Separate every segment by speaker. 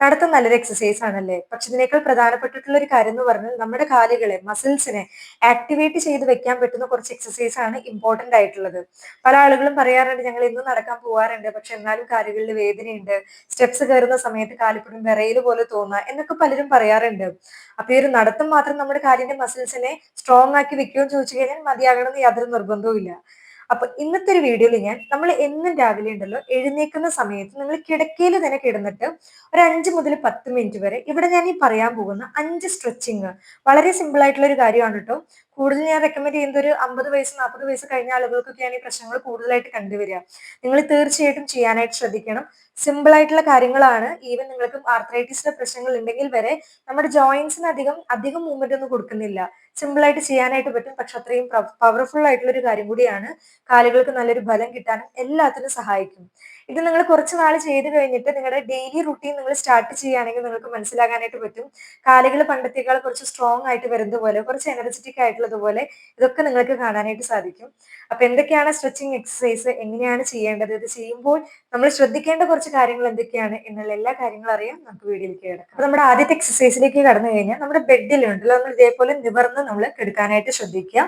Speaker 1: നടത്തം നല്ലൊരു എക്സസൈസ് ആണല്ലേ? പക്ഷെ ഇതിനേക്കാൾ പ്രധാനപ്പെട്ടിട്ടുള്ള ഒരു കാര്യം എന്ന് പറഞ്ഞാൽ നമ്മുടെ കാലുകളെ, മസിൽസിനെ ആക്ടിവേറ്റ് ചെയ്ത് വെക്കാൻ പറ്റുന്ന കുറച്ച് എക്സസൈസ് ആണ് ഇമ്പോർട്ടന്റ് ആയിട്ടുള്ളത്. പല ആളുകളും പറയാറുണ്ട് ഞങ്ങൾ ഇന്നും നടക്കാൻ പോവാറുണ്ട്, പക്ഷെ എന്നാലും കാലുകളിൽ വേദനയുണ്ട്, സ്റ്റെപ്സ് കയറുന്ന സമയത്ത് കാലിപ്പുറം വിറയല് പോലെ തോന്നുക എന്നൊക്കെ പലരും പറയാറുണ്ട്. അപ്പൊ ഈ ഒരു നടത്തം മാത്രം നമ്മുടെ കാലിന്റെ മസിൽസിനെ സ്ട്രോങ് ആക്കി വെക്കുമോ എന്ന് ചോദിച്ചു കഴിഞ്ഞാൽ മതിയാകണമെന്ന് യാതൊരു നിർബന്ധവും ഇല്ല. അപ്പൊ ഇന്നത്തെ ഒരു വീഡിയോയിൽ നമ്മൾ എന്നും രാവിലെ ഉണ്ടല്ലോ എഴുന്നേൽക്കുന്ന സമയത്ത് നിങ്ങൾ കിടക്കയിൽ തന്നെ കിടന്നിട്ട് ഒരു 5 മുതൽ 10 മിനിറ്റ് വരെ ഇവിടെ ഞാൻ ഈ പറയാൻ പോകുന്ന 5 സ്ട്രെച്ചിങ് വളരെ സിമ്പിൾ ആയിട്ടുള്ള ഒരു കാര്യമാണ് കേട്ടോ. കൂടുതൽ ഞാൻ റെക്കമെൻഡ് ചെയ്യുന്നത് ഒരു 50 വയസ്സ് 40 വയസ്സ് കഴിഞ്ഞ ആളുകൾക്കൊക്കെയാണ് ഈ പ്രശ്നങ്ങൾ കൂടുതലായിട്ട് കണ്ടുവരിക. നിങ്ങൾ തീർച്ചയായിട്ടും ചെയ്യാനായിട്ട് ശ്രദ്ധിക്കണം. സിമ്പിൾ ആയിട്ടുള്ള കാര്യങ്ങളാണ്. ഈവൻ നിങ്ങൾക്ക് ആർത്രൈറ്റിസിന്റെ പ്രശ്നങ്ങൾ ഉണ്ടെങ്കിൽ വരെ നമ്മുടെ ജോയിന്റ്സിന് അധികം അധികം മൂവ്മെന്റ് ഒന്നും കൊടുക്കുന്നില്ല. സിമ്പിൾ ആയിട്ട് ചെയ്യാനായിട്ട് പറ്റും. പക്ഷെ അത്രയും പവർഫുൾ ആയിട്ടുള്ള ഒരു കാര്യം കൂടിയാണ്. കാലുകൾക്ക് നല്ലൊരു ബലം കിട്ടാനും എല്ലാത്തിനും സഹായിക്കും. ഇത് നിങ്ങൾ കുറച്ച് നാൾ ചെയ്ത് കഴിഞ്ഞിട്ട് നിങ്ങളുടെ ഡെയിലി റുട്ടീൻ നിങ്ങൾ സ്റ്റാർട്ട് ചെയ്യുകയാണെങ്കിൽ നിങ്ങൾക്ക് മനസ്സിലാകാനായിട്ട് പറ്റും. കാലുകൾ പണ്ടത്തേക്കാൾ കുറച്ച് സ്ട്രോങ് ആയിട്ട് വരുന്നത് പോലെ, കുറച്ച് എനർജറ്റിക് ആയിട്ടുള്ളതുപോലെ ഇതൊക്കെ നിങ്ങൾക്ക് കാണാനായിട്ട് സാധിക്കും. അപ്പൊ എന്തൊക്കെയാണ് സ്ട്രെച്ചിങ് എക്സസൈസ്, എങ്ങനെയാണ് ചെയ്യേണ്ടത്, ഇത് ചെയ്യുമ്പോൾ നമ്മൾ ശ്രദ്ധിക്കേണ്ട കുറച്ച് കാര്യങ്ങൾ എന്തൊക്കെയാണ് എന്നുള്ള എല്ലാ കാര്യങ്ങളും അറിയാം. നമുക്ക് വീഡിയോയിലേക്ക് കിടക്കാം. അപ്പൊ നമ്മുടെ ആദ്യത്തെ എക്സസൈസിലേക്ക് കടന്നു കഴിഞ്ഞാൽ നമ്മുടെ ബെഡിലുണ്ടല്ലോ നമ്മൾ ഇതേപോലെ നിവർന്ന് നമ്മൾ എടുക്കാനായിട്ട് ശ്രദ്ധിക്കുക.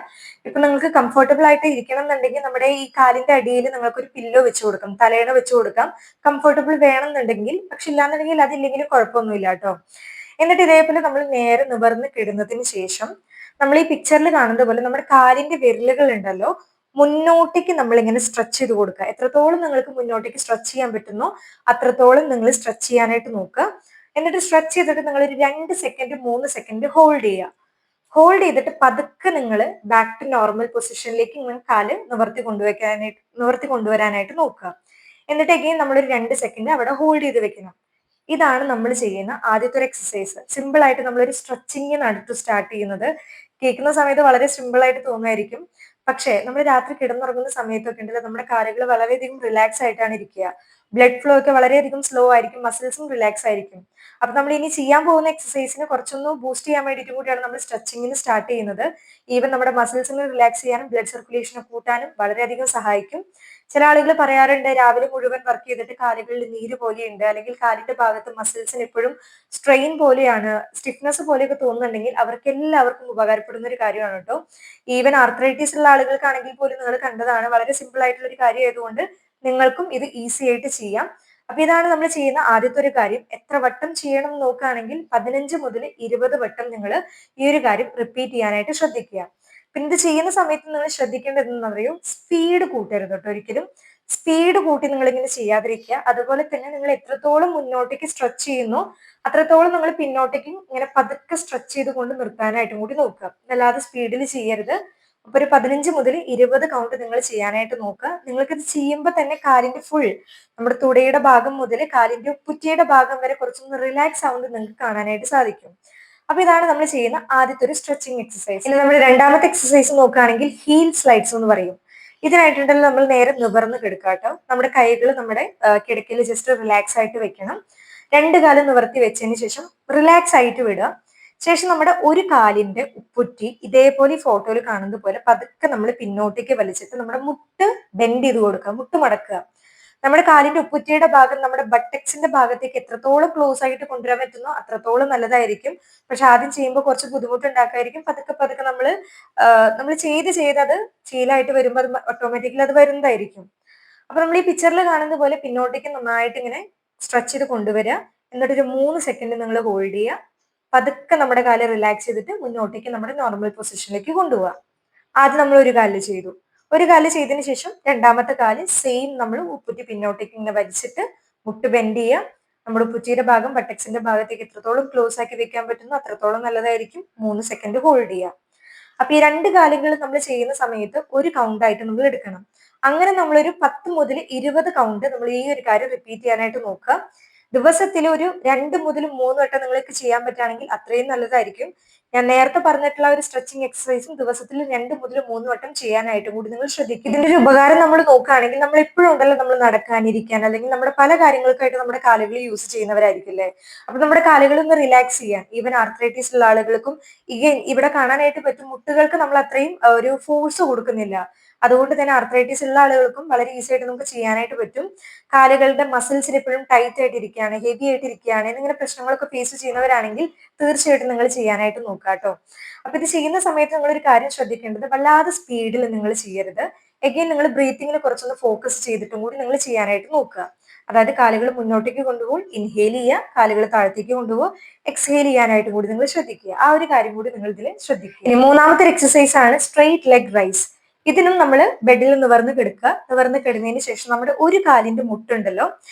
Speaker 1: ഇപ്പൊ നിങ്ങൾക്ക് കംഫർട്ടബിൾ ആയിട്ട് ഇരിക്കണം എന്നുണ്ടെങ്കിൽ നമ്മുടെ ഈ കാലിന്റെ അടിയിൽ നിങ്ങൾക്ക് ഒരു പില്ലോ വെച്ച് കൊടുക്കാം, തലയണ വെച്ച് കൊടുക്കാം. കംഫർട്ടബിൾ വേണമെന്നുണ്ടെങ്കിൽ, പക്ഷെ ഇല്ലാന്നുണ്ടെങ്കിൽ അതില്ലെങ്കിലും കുഴപ്പമൊന്നുമില്ല കേട്ടോ. എന്നിട്ട് ഇതേപോലെ നമ്മൾ നേരെ നിവർന്ന് കിടന്നതിന് ശേഷം നമ്മൾ ഈ പിക്ചറിൽ കാണുന്നത് പോലെ നമ്മുടെ കാലിന്റെ വിരലുകൾ ഉണ്ടല്ലോ മുന്നോട്ടേക്ക് നമ്മൾ ഇങ്ങനെ സ്ട്രെച്ച് ചെയ്ത് കൊടുക്കുക. എത്രത്തോളം നിങ്ങൾക്ക് മുന്നോട്ടേക്ക് സ്ട്രെച്ച് ചെയ്യാൻ പറ്റുന്നോ അത്രത്തോളം നിങ്ങൾ സ്ട്രെച്ച് ചെയ്യാനായിട്ട് നോക്കുക. എന്നിട്ട് സ്ട്രെച്ച് ചെയ്തിട്ട് നിങ്ങൾ ഒരു 2 സെക്കൻഡ് 3 സെക്കൻഡ് ഹോൾഡ് ചെയ്യുക. ഹോൾഡ് ചെയ്തിട്ട് പതുക്കെ നിങ്ങൾ ബാക്ക് ടു നോർമൽ പൊസിഷനിലേക്ക് ഇങ്ങനെ കാല് നിവർത്തി കൊണ്ടുവരാനായിട്ട് നോക്കുക. എന്നിട്ട് അഗെയിൻ നമ്മളൊരു 2 സെക്കൻഡ് അവിടെ ഹോൾഡ് ചെയ്ത് വെക്കണം. ഇതാണ് നമ്മൾ ചെയ്യുന്ന ആദ്യത്തെ ഒരു എക്സസൈസ്. സിമ്പിൾ ആയിട്ട് നമ്മളൊരു സ്ട്രെച്ചിങ്ങിന് അടുത്ത് സ്റ്റാർട്ട് ചെയ്യുന്നത്. കേൾക്കുന്ന സമയത്ത് വളരെ സിമ്പിൾ ആയിട്ട് തോന്നുമായിരിക്കും. പക്ഷേ നമ്മൾ രാത്രി കിടന്നുറങ്ങുന്ന സമയത്തൊക്കെ ഉണ്ടല്ലോ നമ്മുടെ കാലുകൾ വളരെയധികം റിലാക്സ് ആയിട്ടാണ് ഇരിക്കുക. ബ്ലഡ് ഫ്ലോ ഒക്കെ വളരെയധികം സ്ലോ ആയിരിക്കും, മസിൽസും റിലാക്സ് ആയിരിക്കും. അപ്പൊ നമ്മൾ ഇനി ചെയ്യാൻ പോകുന്ന എക്സസൈസിന് കുറച്ചൊന്ന് ബൂസ്റ്റ് ചെയ്യാൻ വേണ്ടിയിട്ട് കൂടിയാണ് നമ്മൾ സ്ട്രെച്ചിങ്ങിന് സ്റ്റാർട്ട് ചെയ്യുന്നത്. ഈവൻ നമ്മുടെ മസിൽസിന് റിലാക്സ് ചെയ്യാനും ബ്ലഡ് സർക്കുലേഷൻ കൂട്ടാനും വളരെയധികം സഹായിക്കും. ചില ആളുകൾ പറയാറുണ്ട് രാവിലെ മുഴുവൻ വർക്ക് ചെയ്തിട്ട് കാലുകളിൽ നീര് പോലെയുണ്ട്, അല്ലെങ്കിൽ കാലിന്റെ ഭാഗത്ത് മസിൽസിന് എപ്പോഴും സ്ട്രെയിൻ പോലെയാണ്, സ്റ്റിഫ്നെസ് പോലെയൊക്കെ തോന്നുന്നുണ്ടെങ്കിൽ അവർക്ക് എല്ലാവർക്കും ഉപകാരപ്പെടുന്ന ഒരു കാര്യമാണ് കേട്ടോ. ഈവൻ ആർത്രൈറ്റിസ് ഉള്ള ആളുകൾക്കാണെങ്കിൽ പോലും നിങ്ങൾ കണ്ടതാണ്, വളരെ സിമ്പിൾ ആയിട്ടുള്ള ഒരു കാര്യം ആയതുകൊണ്ട് നിങ്ങൾക്കും ഇത് ഈസി ആയിട്ട് ചെയ്യാം. അപ്പൊ ഇതാണ് നമ്മൾ ചെയ്യുന്ന ആദ്യത്തെ ഒരു കാര്യം. എത്ര വട്ടം ചെയ്യണം എന്ന് നോക്കുകയാണെങ്കിൽ 15 മുതൽ 20 വട്ടം നിങ്ങൾ ഈ ഒരു കാര്യം റിപ്പീറ്റ് ചെയ്യാനായിട്ട് ശ്രദ്ധിക്കുക. പിന്നെ ഇത് ചെയ്യുന്ന സമയത്ത് നിങ്ങൾ ശ്രദ്ധിക്കേണ്ടത് എന്താണെന്ന് അറിയോ, സ്പീഡ് കൂട്ടരുത് കേട്ടോ ഒരിക്കലും. സ്പീഡ് കൂട്ടി നിങ്ങൾ ഇങ്ങനെ ചെയ്യാതിരിക്കുക. അതുപോലെ തന്നെ നിങ്ങൾ എത്രത്തോളം മുന്നോട്ടേക്ക് സ്ട്രെച്ച് ചെയ്യുന്നു അത്രത്തോളം നിങ്ങൾ പിന്നോട്ടേക്കും ഇങ്ങനെ പതുക്കെ സ്ട്രെച്ച് ചെയ്ത് കൊണ്ട് നിർത്താനായിട്ടും കൂടി നോക്കുക. അല്ലാതെ സ്പീഡിൽ ചെയ്യരുത്. അപ്പൊ ഒരു 15 മുതൽ 20 കൗണ്ട് നിങ്ങൾ ചെയ്യാനായിട്ട് നോക്കുക. നിങ്ങൾക്ക് ഇത് ചെയ്യുമ്പോൾ തന്നെ കാലിന്റെ ഫുൾ നമ്മുടെ തുടയുടെ ഭാഗം മുതൽ കാലിന്റെ ഉപ്പുറ്റിയുടെ ഭാഗം വരെ കുറച്ചൊന്ന് റിലാക്സ് ആവുന്നത് നിങ്ങൾക്ക് കാണാനായിട്ട് സാധിക്കും. അപ്പൊ ഇതാണ് നമ്മൾ ചെയ്യുന്ന ആദ്യത്തെ ഒരു സ്ട്രെച്ചിങ് എക്സസൈസ്. ഇനി നമ്മൾ രണ്ടാമത്തെ എക്സസൈസ് നോക്കുകയാണെങ്കിൽ ഹീൽ സ്ലൈഡ്സ് എന്ന് പറയും. ഇതിനായിട്ടുണ്ടല്ലോ നമ്മൾ നേരെ നിവർന്ന് കിടക്കുക കേട്ടോ. നമ്മുടെ കൈകൾ നമ്മുടെ കിടക്കയിൽ ജസ്റ്റ് റിലാക്സ് ആയിട്ട് വെക്കണം. 2 കാലും നിവർത്തി വെച്ചതിന് ശേഷം റിലാക്സ് ആയിട്ട് വിടുക. ശേഷം നമ്മുടെ ഒരു കാലിന്റെ ഉപ്പുറ്റി ഇതേപോലെ ഫോട്ടോയിൽ കാണുന്നത് പോലെ പതുക്കെ നമ്മൾ പിന്നോട്ടേക്ക് വലിച്ചിട്ട് നമ്മുടെ മുട്ട് ബെൻഡ് ചെയ്ത് കൊടുക്കുക, മുട്ട് മടക്കുക. നമ്മുടെ കാലിന്റെ ഉപ്പുറ്റിയുടെ ഭാഗം നമ്മുടെ ബട്ടക്സിന്റെ ഭാഗത്തേക്ക് എത്രത്തോളം ക്ലോസ് ആയിട്ട് കൊണ്ടുവരാൻ പറ്റുന്നോ അത്രത്തോളം നല്ലതായിരിക്കും. പക്ഷെ ആദ്യം ചെയ്യുമ്പോൾ കുറച്ച് ബുദ്ധിമുട്ടുണ്ടാക്കായിരിക്കും. പതുക്കെ പതുക്കെ നമ്മൾ ചെയ്ത് അത് ശീലമായിട്ട് വരുമ്പോൾ അത് ഓട്ടോമാറ്റിക്കലി അത് വരുന്നതായിരിക്കും. അപ്പൊ നമ്മൾ ഈ പിക്ചറിൽ കാണുന്ന പോലെ പിന്നോട്ടേക്ക് നന്നായിട്ട് ഇങ്ങനെ സ്ട്രെച്ച് ചെയ്ത് കൊണ്ടുവരിക. എന്നിട്ട് ഒരു 3 സെക്കൻഡ് നിങ്ങൾ ഹോൾഡ് ചെയ്യുക. പതുക്കെ നമ്മുടെ കാല് റിലാക്സ് ചെയ്തിട്ട് മുന്നോട്ടേക്ക് നമ്മുടെ നോർമൽ പൊസിഷനിലേക്ക് കൊണ്ടുപോവുക. ആദ്യം നമ്മൾ ഒരു കാലിൽ ചെയ്തു. ഒരു കാല് ചെയ്തതിന് ശേഷം രണ്ടാമത്തെ കാല് സെയിം നമ്മൾ ഉപ്പുറ്റി പിന്നോട്ടേക്ക് ഇങ്ങനെ വലിച്ചിട്ട് മുട്ട് ബെൻഡ് ചെയ്യുക. നമ്മുടെ ഉപ്പുറ്റിയുടെ ഭാഗം ബട്ടക്സിന്റെ ഭാഗത്തേക്ക് എത്രത്തോളം ക്ലോസ് ആക്കി വെക്കാൻ പറ്റുന്നു അത്രത്തോളം നല്ലതായിരിക്കും. 3 സെക്കൻഡ് ഹോൾഡ് ചെയ്യുക. അപ്പൊ ഈ 2 കാലുകൾ നമ്മൾ ചെയ്യുന്ന സമയത്ത് ഒരു കൗണ്ട് ആയിട്ട് നമ്മൾ എടുക്കണം. അങ്ങനെ നമ്മളൊരു 10 മുതൽ 20 കൗണ്ട് നമ്മൾ ഈ ഒരു കാര്യം റിപ്പീറ്റ് ചെയ്യാനായിട്ട് നോക്കുക. ദിവസത്തിൽ ഒരു 2 മുതൽ 3 വട്ടം നിങ്ങൾക്ക് ചെയ്യാൻ പറ്റുകയാണെങ്കിൽ അത്രയും നല്ലതായിരിക്കും. ഞാൻ നേരത്തെ പറഞ്ഞിട്ടുള്ള ഒരു സ്ട്രെച്ചിങ് എക്സസൈസും ദിവസത്തിൽ 2 മുതൽ 3 വട്ടം ചെയ്യാനായിട്ടും കൂടി നിങ്ങൾ ശ്രദ്ധിക്കുക. ഇതിന്റെ ഒരു ഉപകാരം നമ്മൾ നോക്കുകയാണെങ്കിൽ നമ്മൾ എപ്പോഴും ഉണ്ടല്ലോ നമ്മൾ നടക്കാനിരിക്കാൻ അല്ലെങ്കിൽ നമ്മുടെ പല കാര്യങ്ങൾക്കായിട്ട് നമ്മുടെ കാലുകൾ യൂസ് ചെയ്യുന്നവരായിരിക്കും അല്ലേ. അപ്പൊ നമ്മുടെ കാലുകൾ ഒന്ന് റിലാക്സ് ചെയ്യാൻ, ഈവൻ ആർത്രൈറ്റിസ് ഉള്ള ആളുകൾക്കും ഇവിടെ കാണാനായിട്ട് പറ്റും മുട്ടുകൾക്ക് നമ്മൾ അത്രയും ഒരു ഫോഴ്സ് കൊടുക്കുന്നില്ല. അതുകൊണ്ട് തന്നെ ആർത്രൈറ്റിസ് ഉള്ള ആളുകൾക്കും വളരെ ഈസി ആയിട്ട് നമുക്ക് ചെയ്യാനായിട്ട് പറ്റും. കാലുകളുടെ മസിൽസിന് എപ്പോഴും ടൈറ്റ് ആയിട്ട് ഇരിക്കുകയാണ്, ഹെവി ആയിട്ട് ഇരിക്കുകയാണ്, എന്നിങ്ങനെ പ്രശ്നങ്ങളൊക്കെ ഫേസ് ചെയ്യുന്നവരാണെങ്കിൽ തീർച്ചയായിട്ടും നിങ്ങൾ ചെയ്യാനായിട്ട് നോക്കുക കേട്ടോ. അപ്പൊ ഇത് ചെയ്യുന്ന സമയത്ത് നിങ്ങൾ ഒരു കാര്യം ശ്രദ്ധിക്കേണ്ടത്, വല്ലാതെ സ്പീഡിൽ നിങ്ങൾ ചെയ്യരുത്. എഗെയിൻ നിങ്ങൾ ബ്രീത്തിങ്ങിൽ കുറച്ചൊന്ന് ഫോക്കസ് ചെയ്തിട്ടും കൂടി നിങ്ങൾ ചെയ്യാനായിട്ട് നോക്കുക. അതായത് കാലുകൾ മുന്നോട്ടേക്ക് കൊണ്ടുപോകും, ഇൻഹേൽ ചെയ്യുക, കാലുകൾ താഴത്തേക്ക് കൊണ്ടുപോകും, എക്സ്ഹേൽ ചെയ്യാനായിട്ട് കൂടി നിങ്ങൾ ശ്രദ്ധിക്കുക. ആ ഒരു കാര്യം കൂടി നിങ്ങൾ ഇതിൽ ശ്രദ്ധിക്കുക. ഇനി മൂന്നാമത്തെ എക്സസൈസ് ആണ് സ്ട്രെയിറ്റ് ലെഗ് റൈസ്. ഇതിനും നമ്മൾ ബെഡിൽ നിവർന്ന് കിടക്കുക. നിവർന്ന് കിടന്നതിന് ശേഷം നമ്മുടെ ഒരു കാലിന്റെ മുട്ടുണ്ടല്ലോ,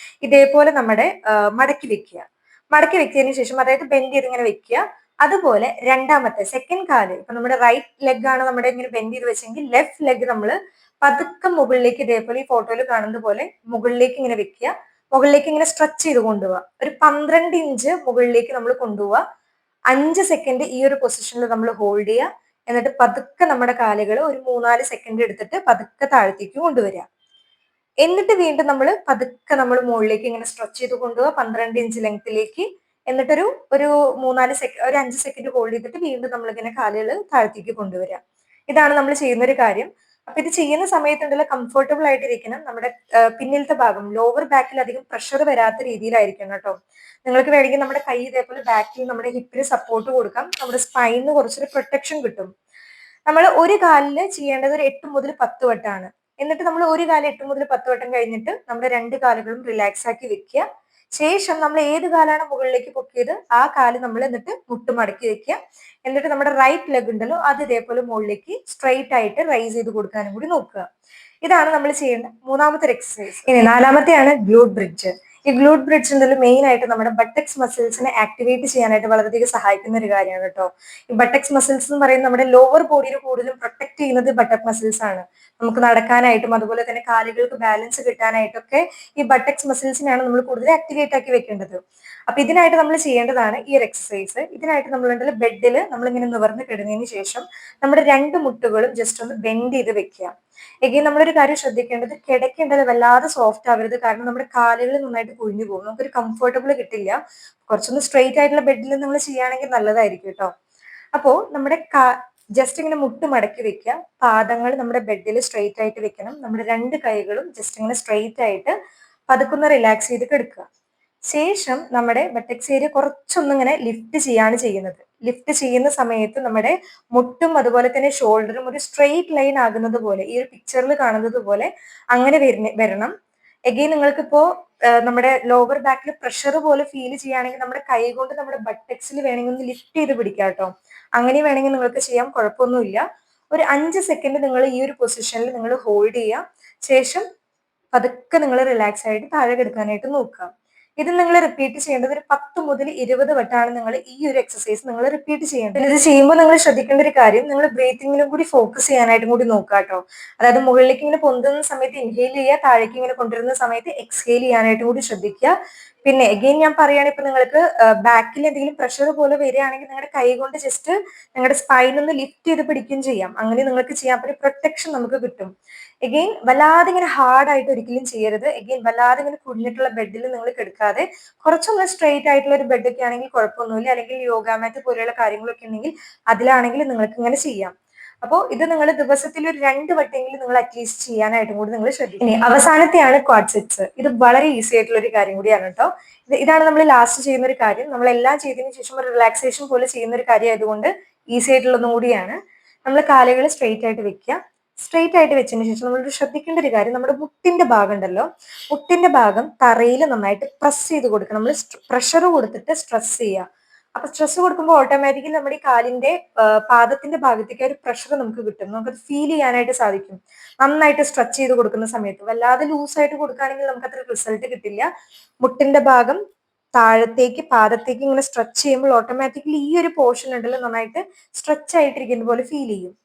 Speaker 1: ഇതേപോലെ നമ്മുടെ മടക്കി വെക്കുക. മടക്കി വെച്ചതിന് ശേഷം, അതായത് ബെൻഡ് ചെയ്ത് ഇങ്ങനെ വെക്കുക. അതുപോലെ രണ്ടാമത്തെ സെക്കൻഡ് കാല്, ഇപ്പൊ നമ്മുടെ റൈറ്റ് ലെഗ് ആണ് നമ്മുടെ ഇങ്ങനെ ബെൻഡ് ചെയ്ത് വെച്ചെങ്കിൽ ലെഫ്റ്റ് ലെഗ് നമ്മൾ പതുക്കെ മുകളിലേക്ക്, ഇതേപോലെ ഈ ഫോട്ടോയിൽ കാണുന്നത് പോലെ മുകളിലേക്ക് ഇങ്ങനെ വെക്കുക. മുകളിലേക്ക് ഇങ്ങനെ സ്ട്രെച്ച് ചെയ്ത് കൊണ്ടുപോവുക. ഒരു 12 ഇഞ്ച് മുകളിലേക്ക് നമ്മൾ കൊണ്ടുപോവുക. 5 സെക്കൻഡ് ഈ ഒരു പൊസിഷനിൽ നമ്മൾ ഹോൾഡ് ചെയ്യുക. എന്നിട്ട് പതുക്കെ നമ്മുടെ കാലുകൾ ഒരു 3-4 സെക്കൻഡ് എടുത്തിട്ട് പതുക്കെ താഴത്തേക്ക് കൊണ്ടുവരിക. എന്നിട്ട് വീണ്ടും നമ്മൾ പതുക്കെ നമ്മൾ മുകളിലേക്ക് ഇങ്ങനെ സ്ട്രെച്ച് ചെയ്ത് കൊണ്ടുപോവുക 12 ഇഞ്ച് ലെങ്ത്തിലേക്ക്. എന്നിട്ടൊരു ഒരു 3-4 സെക്കൻഡ്, ഒരു 5 സെക്കൻഡ് ഹോൾഡ് ചെയ്തിട്ട് വീണ്ടും നമ്മളിങ്ങനെ കാലുകൾ താഴത്തേക്ക് കൊണ്ടുവരിക. ഇതാണ് നമ്മൾ ചെയ്യുന്ന ഒരു കാര്യം. അപ്പൊ ഇത് ചെയ്യുന്ന സമയത്തുണ്ടല്ലോ കംഫർട്ടബിൾ ആയിട്ടിരിക്കണം. നമ്മുടെ പിന്നിലത്തെ ഭാഗം, ലോവർ ബാക്കിൽ അധികം പ്രഷർ വരാത്ത രീതിയിലായിരിക്കണം കേട്ടോ. നിങ്ങൾക്ക് വേണമെങ്കിൽ നമ്മുടെ കൈ ഇതേപോലെ ബാക്കിൽ നമ്മുടെ ഹിപ്പിന് സപ്പോർട്ട് കൊടുക്കാം. നമ്മുടെ സ്പൈനിന് കുറച്ചൊരു പ്രൊട്ടക്ഷൻ കിട്ടും. നമ്മൾ ഒരു കാലില് ചെയ്യേണ്ടത് ഒരു 8 മുതൽ 10 വട്ടമാണ്. എന്നിട്ട് നമ്മൾ ഒരു കാലം 8 മുതൽ 10 വട്ടം കഴിഞ്ഞിട്ട് നമ്മുടെ 2 കാലുകളും റിലാക്സ് ആക്കി വെക്കുക. ശേഷം നമ്മൾ ഏത് കാലാണ് മുകളിലേക്ക് പൊക്കിയത് ആ കാല് നമ്മൾ എന്നിട്ട് മുട്ട് മടക്കി വെക്കുക. എന്നിട്ട് നമ്മുടെ റൈറ്റ് ലെഗ് ഉണ്ടല്ലോ അത് ഇതേപോലെ മുകളിലേക്ക് സ്ട്രെയിറ്റ് ആയിട്ട് റൈസ് ചെയ്ത് കൊടുക്കാനും കൂടി നോക്കുക. ഇതാണ് നമ്മൾ ചെയ്യേണ്ട മൂന്നാമത്തെ എക്സസൈസ്. ഇനി നാലാമത്തെയാണ് ഗ്ലൂട്ട് ബ്രിഡ്ജ്. ഈ ഗ്ലൂട്ട് ബ്രിഡ്ജ് ഉണ്ടല്ലോ മെയിൻ ആയിട്ട് നമ്മുടെ ബട്ടക്സ് മസിൽസിനെ ആക്ടിവേറ്റ് ചെയ്യാനായിട്ട് വളരെയധികം സഹായിക്കുന്ന ഒരു കാര്യമാണ് കേട്ടോ. ഈ ബട്ടക്സ് മസിൽസ് എന്ന് പറയുന്നത് നമ്മുടെ ലോവർ ബോഡിയിൽ കൂടുതലും പ്രൊട്ടക്ട് ചെയ്യുന്നത് ബട്ടക് മസിൽസ് ആണ്. നമുക്ക് നടക്കാനായിട്ടും അതുപോലെ തന്നെ കാലുകൾക്ക് ബാലൻസ് കിട്ടാനായിട്ടൊക്കെ ഈ ബട്ടക്സ് മസിൽസിനാണ് നമ്മൾ കൂടുതൽ ആക്ടിവേറ്റ് ആക്കി വെക്കേണ്ടത്. അപ്പൊ ഇതിനായിട്ട് നമ്മൾ ചെയ്യേണ്ടതാണ് ഈ ഒരു എക്സസൈസ്. ഇതിനായിട്ട് നമ്മൾ ബെഡിൽ നമ്മളിങ്ങനെ നിവർന്ന് കിടന്നതിന് ശേഷം നമ്മുടെ 2 മുട്ടുകളും ജസ്റ്റ് ഒന്ന് ബെൻഡ് ചെയ്ത് വെക്കുക. എഗെയിൻ നമ്മളൊരു കാര്യം ശ്രദ്ധിക്കേണ്ടത്, കിടക്കേണ്ടത് വല്ലാതെ സോഫ്റ്റ് ആവരുത്. കാരണം നമ്മുടെ കാലുകൾ നന്നായിട്ട് കുഴിഞ്ഞു പോകും, നമുക്കൊരു കംഫർട്ടബിൾ കിട്ടില്ല. കുറച്ചൊന്ന് സ്ട്രെയിറ്റ് ആയിട്ടുള്ള ബെഡിൽ നമ്മൾ ചെയ്യുകയാണെങ്കിൽ നല്ലതായിരിക്കും കേട്ടോ. അപ്പോ നമ്മുടെ ജസ്റ്റ് ഇങ്ങനെ മുട്ട് മടക്കി വെക്കുക. പാദങ്ങൾ നമ്മുടെ ബെഡിൽ സ്ട്രെയിറ്റ് ആയിട്ട് വെക്കണം. നമ്മുടെ 2 കൈകളും ജസ്റ്റ് ഇങ്ങനെ സ്ട്രെയിറ്റ് ആയിട്ട് പതുക്കുന്ന റിലാക്സ് ചെയ്ത് കിടക്കുക. ശേഷം നമ്മുടെ ബട്ടക്സ് ഏരിയ കുറച്ചൊന്നിങ്ങനെ ലിഫ്റ്റ് ചെയ്യാണ് ചെയ്യുന്നത്. ലിഫ്റ്റ് ചെയ്യുന്ന സമയത്ത് നമ്മുടെ മുട്ടും അതുപോലെ തന്നെ ഷോൾഡറും ഒരു സ്ട്രെയിറ്റ് ലൈൻ ആകുന്നത് പോലെ, ഈ ഒരു പിക്ചറിൽ കാണുന്നത് പോലെ അങ്ങനെ വരണം. എഗെയിൻ നിങ്ങൾക്കിപ്പോ നമ്മുടെ ലോവർ ബാക്കിൽ പ്രഷർ പോലെ ഫീൽ ചെയ്യുകയാണെങ്കിൽ നമ്മുടെ കൈ കൊണ്ട് നമ്മുടെ ബട്ടക്സിൽ വേണമെങ്കിൽ ഒന്ന് ലിഫ്റ്റ് ചെയ്ത് പിടിക്കാം കേട്ടോ. അങ്ങനെ വേണമെങ്കിൽ നിങ്ങൾക്ക് ചെയ്യാം, കുഴപ്പമൊന്നുമില്ല. ഒരു 5 സെക്കൻഡ് നിങ്ങൾ ഈ ഒരു പൊസിഷനിൽ നിങ്ങൾ ഹോൾഡ് ചെയ്യുക. ശേഷം പതുക്കെ നിങ്ങൾ റിലാക്സ് ആയിട്ട് താഴെ കിടക്കാനായിട്ട് നോക്കുക. ഇത് നിങ്ങൾ റിപ്പീറ്റ് ചെയ്യേണ്ടത് ഒരു 10 മുതൽ 20 വട്ടമാണ് നിങ്ങൾ ഈ ഒരു എക്സസൈസ് നിങ്ങൾ റിപ്പീറ്റ് ചെയ്യേണ്ടത്. ഇത് ചെയ്യുമ്പോൾ നിങ്ങൾ ശ്രദ്ധിക്കേണ്ട ഒരു കാര്യം, നിങ്ങൾ ബ്രീത്തിങ്ങിലും കൂടി ഫോക്കസ് ചെയ്യാനായിട്ടും കൂടി നോക്കുക കേട്ടോ. അതായത് മുകളിലേക്ക് ഇങ്ങനെ പൊന്തുന്ന സമയത്ത് ഇൻഹെയിൽ ചെയ്യുക, താഴേക്ക് ഇങ്ങനെ കൊണ്ടുവരുന്ന സമയത്ത് എക്സ്ഹെയിൽ ചെയ്യാനായിട്ടും കൂടി ശ്രദ്ധിക്കുക. പിന്നെ എഗെയിൻ ഞാൻ പറയുകയാണ്, ഇപ്പൊ നിങ്ങൾക്ക് ബാക്കിൽ എന്തെങ്കിലും പ്രഷർ പോലെ വരികയാണെങ്കിൽ നിങ്ങളുടെ കൈ കൊണ്ട് ജസ്റ്റ് നിങ്ങളുടെ സ്പൈൻ ഒന്ന് ലിഫ്റ്റ് ചെയ്ത് പിടിക്കുകയും ചെയ്യാം. അങ്ങനെ നിങ്ങൾക്ക് ചെയ്യാൻ പറ്റിയ പ്രൊട്ടക്ഷൻ നമുക്ക് കിട്ടും. എഗെയിൻ വല്ലാതെ ഇങ്ങനെ ഹാർഡ് ആയിട്ട് ഒരിക്കലും ചെയ്യരുത്. എഗെയിൻ വല്ലാതെ ഇങ്ങനെ കുഞ്ഞിട്ടുള്ള ബെഡിൽ നിങ്ങൾ കിടക്കാതെ കുറച്ചൊന്ന് സ്ട്രെയിറ്റ് ആയിട്ടുള്ള ഒരു ബെഡൊക്കെ ആണെങ്കിൽ കുഴപ്പമൊന്നുമില്ല. അല്ലെങ്കിൽ യോഗ മാറ്റ് പോലെയുള്ള കാര്യങ്ങളൊക്കെ ഉണ്ടെങ്കിൽ അതിലാണെങ്കിൽ നിങ്ങൾക്ക് ഇങ്ങനെ ചെയ്യാം. അപ്പോൾ ഇത് നിങ്ങൾ ദിവസത്തിൽ ഒരു 2 വട്ടെങ്കിലും നിങ്ങൾ അറ്റ്ലീസ്റ്റ് ചെയ്യാനായിട്ടും കൂടി നിങ്ങൾ ശ്രദ്ധിക്കും. ഇനി അവസാനത്തെയാണ് ക്വാഡ്സെപ്സ്. ഇത് വളരെ ഈസി ആയിട്ടുള്ള ഒരു കാര്യം കൂടിയാണ് കേട്ടോ. ഇതാണ് നമ്മൾ ലാസ്റ്റ് ചെയ്യുന്ന ഒരു കാര്യം. നമ്മൾ എല്ലാം ചെയ്തതിനു ശേഷം ഒരു റിലാക്സേഷൻ പോലെ ചെയ്യുന്ന ഒരു കാര്യം ആയതുകൊണ്ട് ഈസി ആയിട്ടുള്ളതും കൂടിയാണ്. നമ്മൾ കാലുകൾ സ്ട്രെയിറ്റ് ആയിട്ട് വെക്കുക. സ്ട്രെയിറ്റ് ആയിട്ട് വെച്ചതിന് ശേഷം നമ്മൾ ശ്രദ്ധിക്കേണ്ട ഒരു കാര്യം, നമ്മുടെ മുട്ടിന്റെ ഭാഗം ഉണ്ടല്ലോ, മുട്ടിന്റെ ഭാഗം തറയിൽ നന്നായിട്ട് പ്രസ് ചെയ്ത് കൊടുക്കുക. നമ്മൾ പ്രഷർ കൊടുത്തിട്ട് സ്ട്രെസ് ചെയ്യുക. അപ്പൊ സ്ട്രെസ് കൊടുക്കുമ്പോൾ ഓട്ടോമാറ്റിക്കലി നമ്മുടെ ഈ കാലിന്റെ പാദത്തിന്റെ ഭാഗത്തേക്ക് ഒരു പ്രഷർ നമുക്ക് കിട്ടും. നമുക്കത് ഫീൽ ചെയ്യാനായിട്ട് സാധിക്കും. നന്നായിട്ട് സ്ട്രെച്ച് ചെയ്ത് കൊടുക്കുന്ന സമയത്ത് വല്ലാതെ ലൂസായിട്ട് കൊടുക്കുകയാണെങ്കിൽ നമുക്ക് അത്ര റിസൾട്ട് കിട്ടില്ല. മുട്ടിന്റെ ഭാഗം താഴത്തേക്ക് പാദത്തേക്ക് ഇങ്ങനെ സ്ട്രെച്ച് ചെയ്യുമ്പോൾ ഓട്ടോമാറ്റിക്കലി ഈ ഒരു പോർഷൻ ഉണ്ടല്ലോ നന്നായിട്ട് സ്ട്രെച്ച് ആയിട്ടിരിക്കുന്ന പോലെ ഫീൽ ചെയ്യും.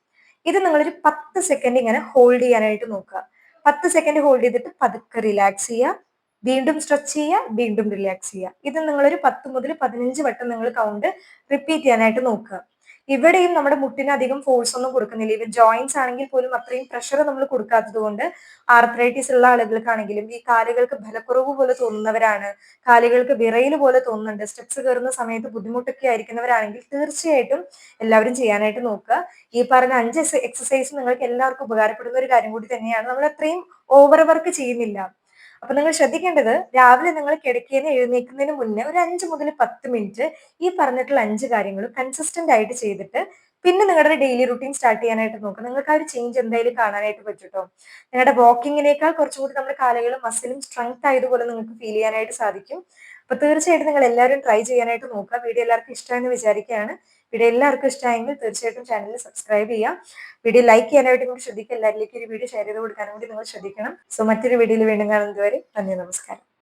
Speaker 1: ഇത് നിങ്ങളൊരു 10 സെക്കൻഡ് ഇങ്ങനെ ഹോൾഡ് ചെയ്യാനായിട്ട് നോക്കുക. 10 സെക്കൻഡ് ഹോൾഡ് ചെയ്തിട്ട് പതുക്കെ റിലാക്സ് ചെയ്യുക, വീണ്ടും സ്ട്രെച്ച് ചെയ്യുക, വീണ്ടും റിലാക്സ് ചെയ്യുക. ഇത് നിങ്ങളൊരു 10 മുതൽ 15 വട്ടം നിങ്ങൾ കൗണ്ട് റിപ്പീറ്റ് ചെയ്യാനായിട്ട് നോക്കുക. ഇവിടെയും നമ്മുടെ മുട്ടിന് അധികം ഫോഴ്സ് ഒന്നും കൊടുക്കുന്നില്ല. ഇവൻ ജോയിന്റ്സ് ആണെങ്കിൽ പോലും അത്രയും പ്രഷർ നമ്മൾ കൊടുക്കാത്തത് കൊണ്ട് ആർത്രൈറ്റിസ് ഉള്ള ആളുകൾക്കാണെങ്കിലും ഈ കാലുകൾക്ക് ബലക്കുറവ് പോലെ തോന്നുന്നവരാണ്, കാലുകൾക്ക് വിറയൽ പോലെ തോന്നുന്നുണ്ട്, സ്റ്റെപ്സ് കയറുന്ന സമയത്ത് ബുദ്ധിമുട്ടൊക്കെ ആയിരിക്കുന്നവരാണെങ്കിൽ തീർച്ചയായിട്ടും എല്ലാവരും ചെയ്യാനായിട്ട് നോക്കുക. ഈ പറഞ്ഞ 5 എക്സസൈസ് നിങ്ങൾക്ക് എല്ലാവർക്കും ഉപകാരപ്പെടുന്ന ഒരു കാര്യം കൂടി തന്നെയാണ്. നമ്മൾ അത്രയും ഓവർ വർക്ക് ചെയ്യുന്നില്ല. അപ്പൊ നിങ്ങൾ ശ്രദ്ധിക്കേണ്ടത് രാവിലെ നിങ്ങൾ കിടക്കയിൽ എഴുന്നേൽക്കുന്നതിന് മുന്നേ ഒരു 5 മുതൽ 10 മിനിറ്റ് ഈ പറഞ്ഞിട്ടുള്ള 5 കാര്യങ്ങളും കൺസിസ്റ്റന്റ് ആയിട്ട് ചെയ്തിട്ട് പിന്നെ നിങ്ങളുടെ ഡെയിലി റുട്ടീൻ സ്റ്റാർട്ട് ചെയ്യാനായിട്ട് നോക്കുക. നിങ്ങൾക്ക് ആ ഒരു ചേഞ്ച് എന്തായാലും കാണാനായിട്ട് പറ്റൂട്ടോ. നിങ്ങളുടെ വാക്കിങ്ങിനേക്കാൾ കുറച്ചുകൂടി നമ്മുടെ കാലുകളും മസിലും സ്ട്രെങ്ത് ആയതുപോലെ നിങ്ങൾക്ക് ഫീൽ ചെയ്യാനായിട്ട് സാധിക്കും. അപ്പൊ തീർച്ചയായിട്ടും നിങ്ങൾ എല്ലാവരും ട്രൈ ചെയ്യാനായിട്ട് നോക്കുക. വീഡിയോ എല്ലാവർക്കും ഇഷ്ടമെന്ന് വിചാരിക്കുകയാണ്. വീഡിയോ എല്ലാവർക്കും ഇഷ്ടമായെങ്കിൽ തീർച്ചയായിട്ടും ചാനൽ സബ്സ്ക്രൈബ് ചെയ്യാം. വീഡിയോ ലൈക്ക് ചെയ്യാനായിട്ട് നിങ്ങൾ ശ്രദ്ധിക്കുക. എല്ലാവരിലേക്കും ഒരു വീഡിയോ ഷെയർ ചെയ്ത് കൊടുക്കാനും കൂടി നിങ്ങൾ ശ്രദ്ധിക്കണം. സോ മറ്റൊരു വീഡിയോയിൽ വീണ്ടും കാണുന്നത് വരെ നന്ദി, നമസ്കാരം.